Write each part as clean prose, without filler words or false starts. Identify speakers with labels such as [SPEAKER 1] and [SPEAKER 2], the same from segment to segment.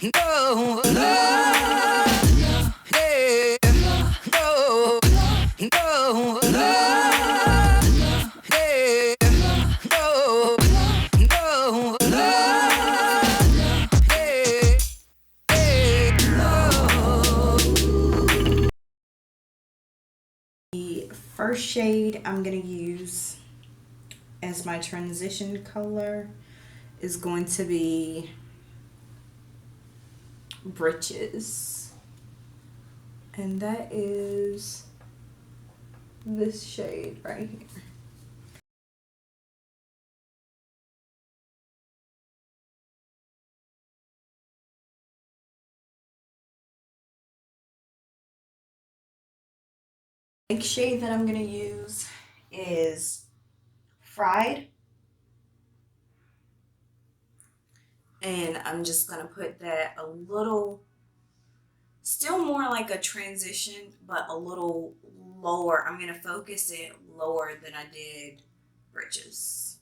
[SPEAKER 1] No, no, yeah, no, no, no, yeah, no, no, yeah, no.
[SPEAKER 2] The first shade I'm going to use as my transition color is going to be Britches. And that is this shade right here. Next shade that I'm going to use is Fried. And I'm just going to put that a little, still more like a transition, but a little lower. I'm going to focus it lower than I did Britches.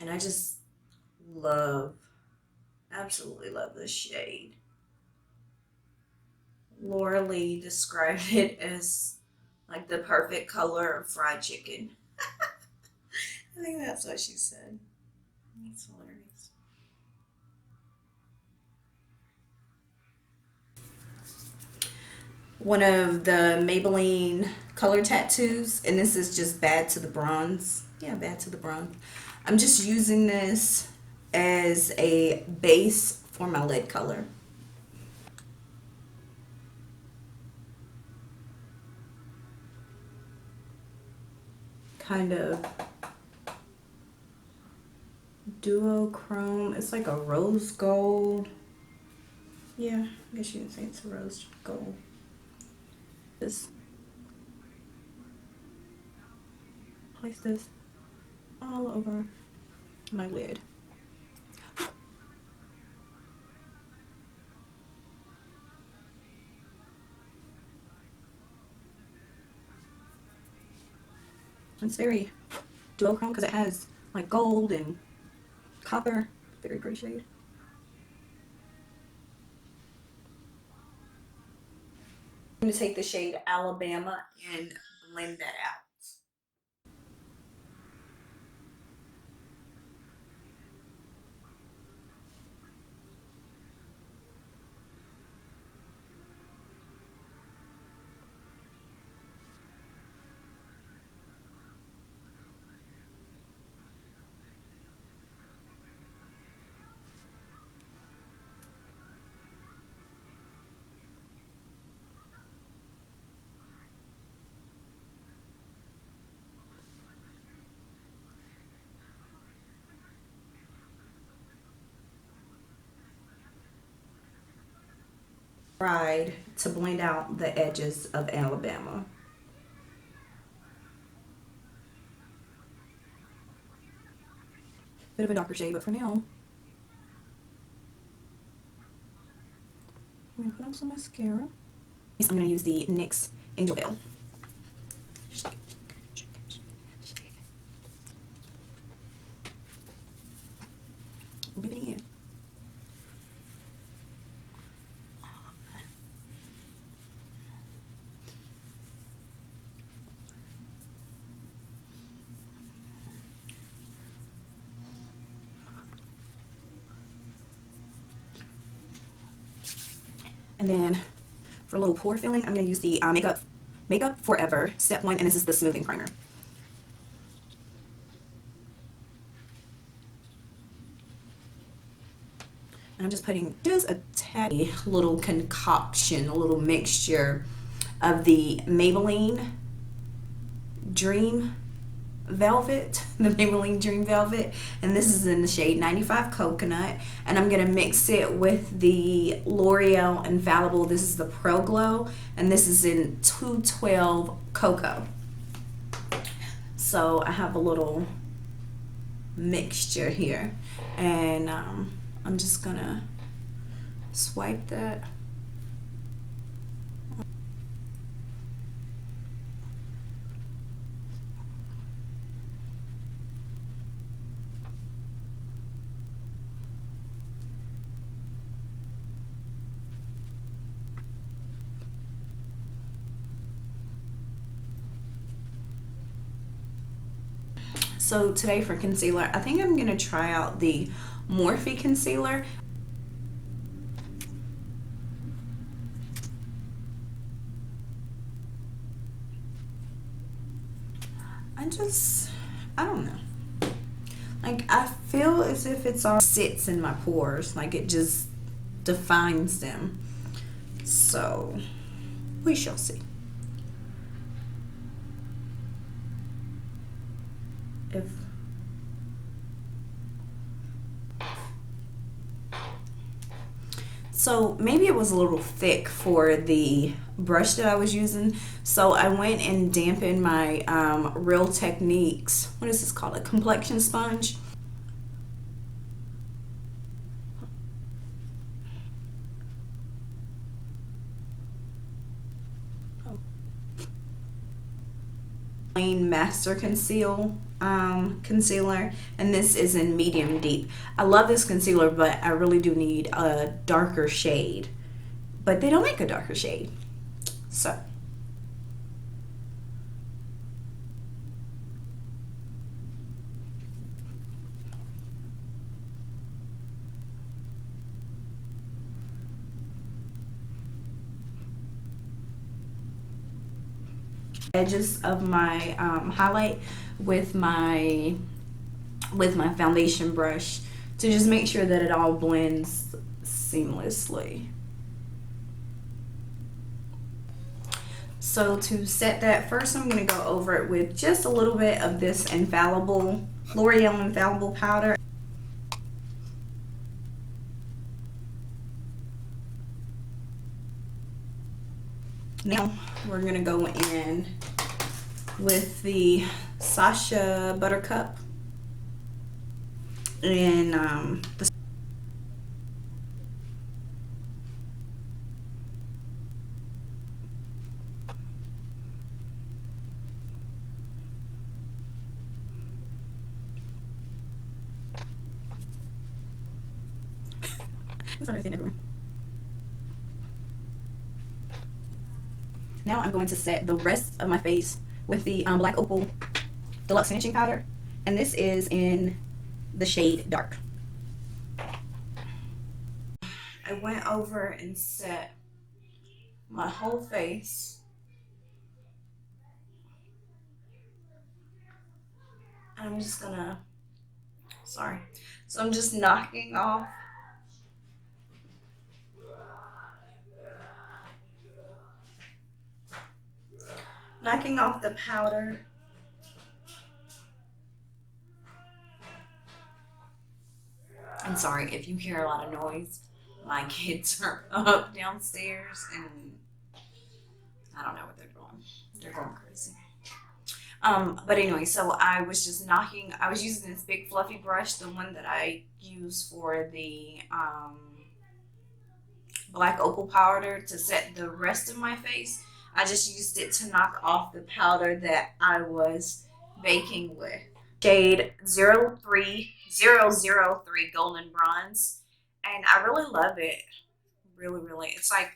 [SPEAKER 2] And I just love, absolutely love this shade. Laura Lee described it as like the perfect color of fried chicken. I think that's what she said. That's hilarious. One of the Maybelline color tattoos, and this is just Bad to the Bronze. Yeah, Bad to the Bronze. I'm just using this as a base for my lid color. Kind of duochrome. It's like a rose gold. Yeah, I guess you can say it's a rose gold. Just place this all over my lid. It's very duochrome because it has like gold and copper. Very pretty shade. I'm going to take the shade Alabama and blend that out. Tried to blend out the edges of Alabama. Bit of a darker shade, but for now, I'm gonna put on some mascara. I'm gonna use the NYX Angel Ale. Rub it in. And then for a little pore filling, I'm gonna use the Makeup Forever Step 1, and this is the smoothing primer. And I'm just putting just a tiny little concoction, a little mixture of the Maybelline Dream Velvet, the Maybelline Dream Velvet, and this is in the shade 95 Coconut, and I'm gonna mix it with the L'Oreal Infallible. This is the Pro Glow, and this is in 212 Cocoa. So I have a little mixture here, and I'm just gonna swipe that. So today for concealer, I think I'm gonna try out the Morphe concealer. I don't know. Like, I feel as if it's all sits in my pores, like it just defines them. So we shall see. If So maybe it was a little thick for the brush that I was using. So I went and dampened my Real Techniques. What is this called? A complexion sponge. Plain Master Conceal concealer, and this is in medium deep. I love this concealer, but I really do need a darker shade. But they don't make a darker shade. So edges of my highlight with my foundation brush to just make sure that it all blends seamlessly. So to set that, first I'm going to go over it with just a little bit of this L'Oreal Infallible powder. Now we're going to go in with the Sasha Buttercup and the Now I'm going to set the rest of my face with the Black Opal Deluxe Finishing Powder, and this is in the shade Dark. I went over and set my whole face, and I'm just gonna, sorry, so I'm just knocking off the powder. I'm sorry if you hear a lot of noise. My kids are up downstairs and I don't know what they're doing. They're going crazy. But anyway, so I was using this big fluffy brush, the one that I use for the Black Opal powder to set the rest of my face. I just used it to knock off the powder that I was baking with. Shade 03003 Golden Bronze. And I really love it. Really, really. It's like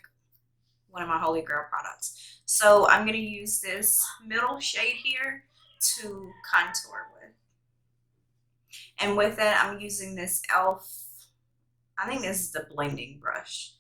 [SPEAKER 2] one of my holy grail products. So I'm going to use this middle shade here to contour with. And with that, I'm using this e.l.f. I think this is the blending brush.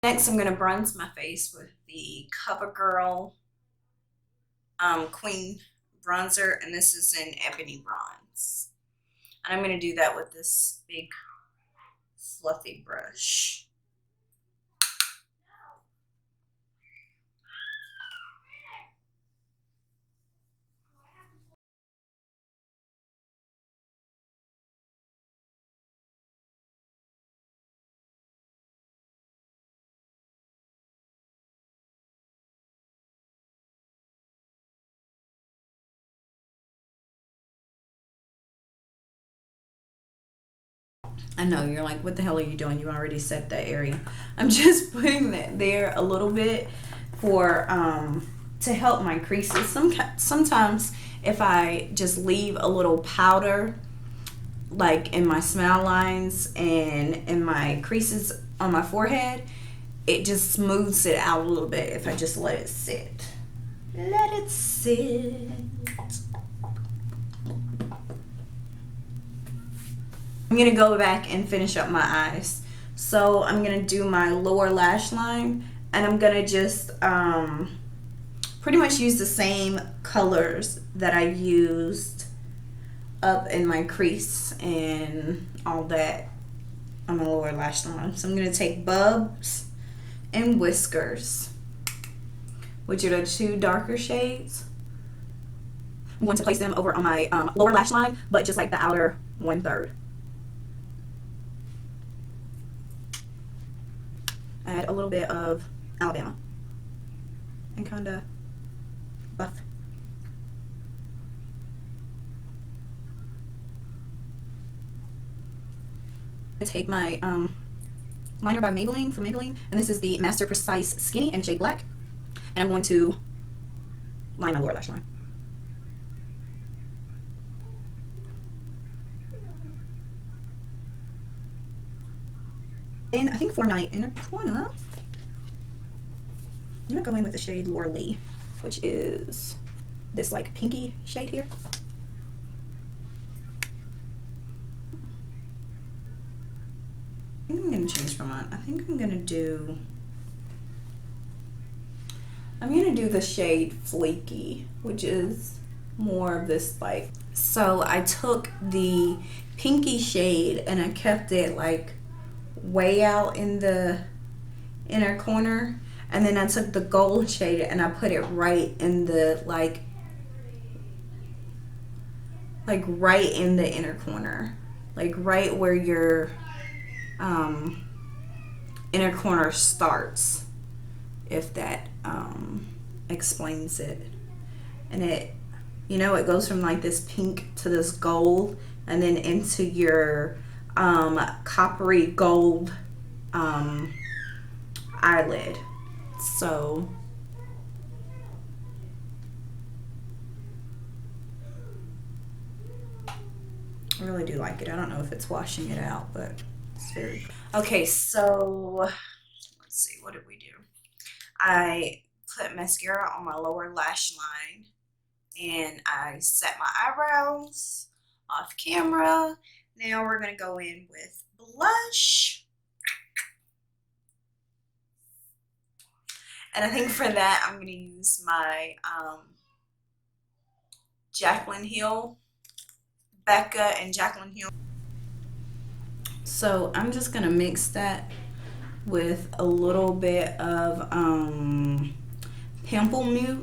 [SPEAKER 2] Next, I'm going to bronze my face with the CoverGirl Queen bronzer, and this is in Ebony Bronze. And I'm going to do that with this big fluffy brush. I know you're like, what the hell are you doing? You already set that area. I'm just putting that there a little bit for to help my creases. Sometimes if I just leave a little powder like in my smile lines and in my creases on my forehead, it just smooths it out a little bit if I just let it sit. Let it sit. I'm going to go back and finish up my eyes. So I'm going to do my lower lash line, and I'm going to just pretty much use the same colors that I used up in my crease and all that on my lower lash line. So I'm going to take Bubs and Whiskers, which are the two darker shades. I'm going to place them over on my lower lash line, but just like the outer 1/3. Add a little bit of Alabama and kind of buff. I take my liner by Maybelline, from Maybelline, and this is the Master Precise Skinny in shade black, and I'm going to line my lower lash line. And I think for my inner corner, I'm gonna go in with the shade Laura Lee, which is this like pinky shade here. I think I'm gonna change from mine. I think I'm gonna do the shade Flaky, which is more of this like, so I took the pinky shade and I kept it like way out in the inner corner, and then I took the gold shade and I put it right in the like right in the inner corner, like right where your inner corner starts, if that explains it. And it, you know, it goes from like this pink to this gold and then into your coppery gold eyelid. So I really do like it. I don't know if it's washing it out, but it's very okay. So let's see, what did we do? I put mascara on my lower lash line and I set my eyebrows off camera. Now we're going to go in with blush. And I think for that, I'm going to use my Jaclyn Hill, Becca and Jaclyn Hill. So I'm just going to mix that with a little bit of Pamplemousse.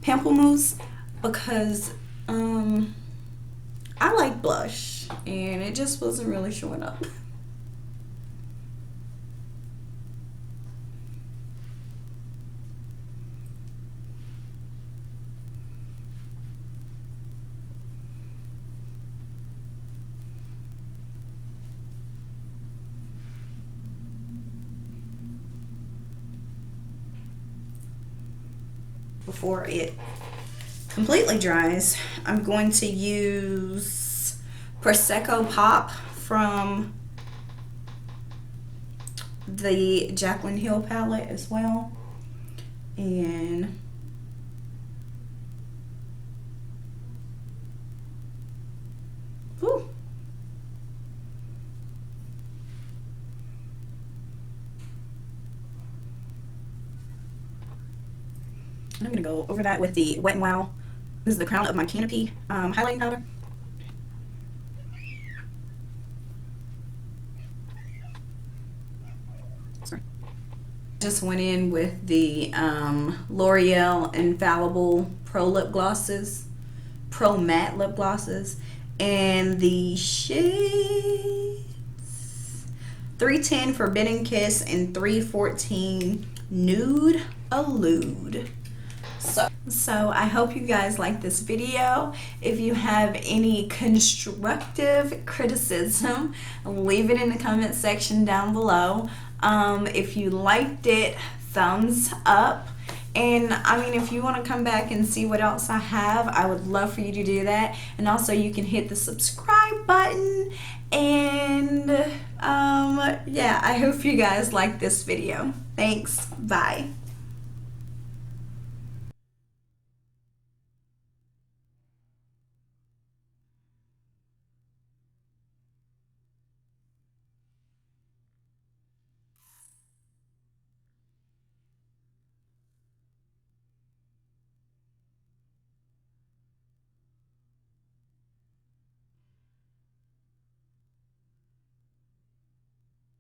[SPEAKER 2] Pamplemousse, because I like blush and it just wasn't really showing up. Before it completely dries, I'm going to use Prosecco Pop from the Jaclyn Hill palette as well. And whew. I'm going to go over that with the Wet n Wild. This is the Crown of my Canopy highlighting powder. Sorry. Just went in with the L'Oreal Infallible Pro Lip Glosses, Pro Matte Lip Glosses, and the shades 310 Forbidden Kiss and 314 Nude Allude. So I hope you guys like this video. If you have any constructive criticism, leave it in the comment section down below. If you liked it, thumbs up. And I mean, if you want to come back and see what else I have, I would love for you to do that. And also you can hit the subscribe button. And yeah, I hope you guys like this video. Thanks. Bye.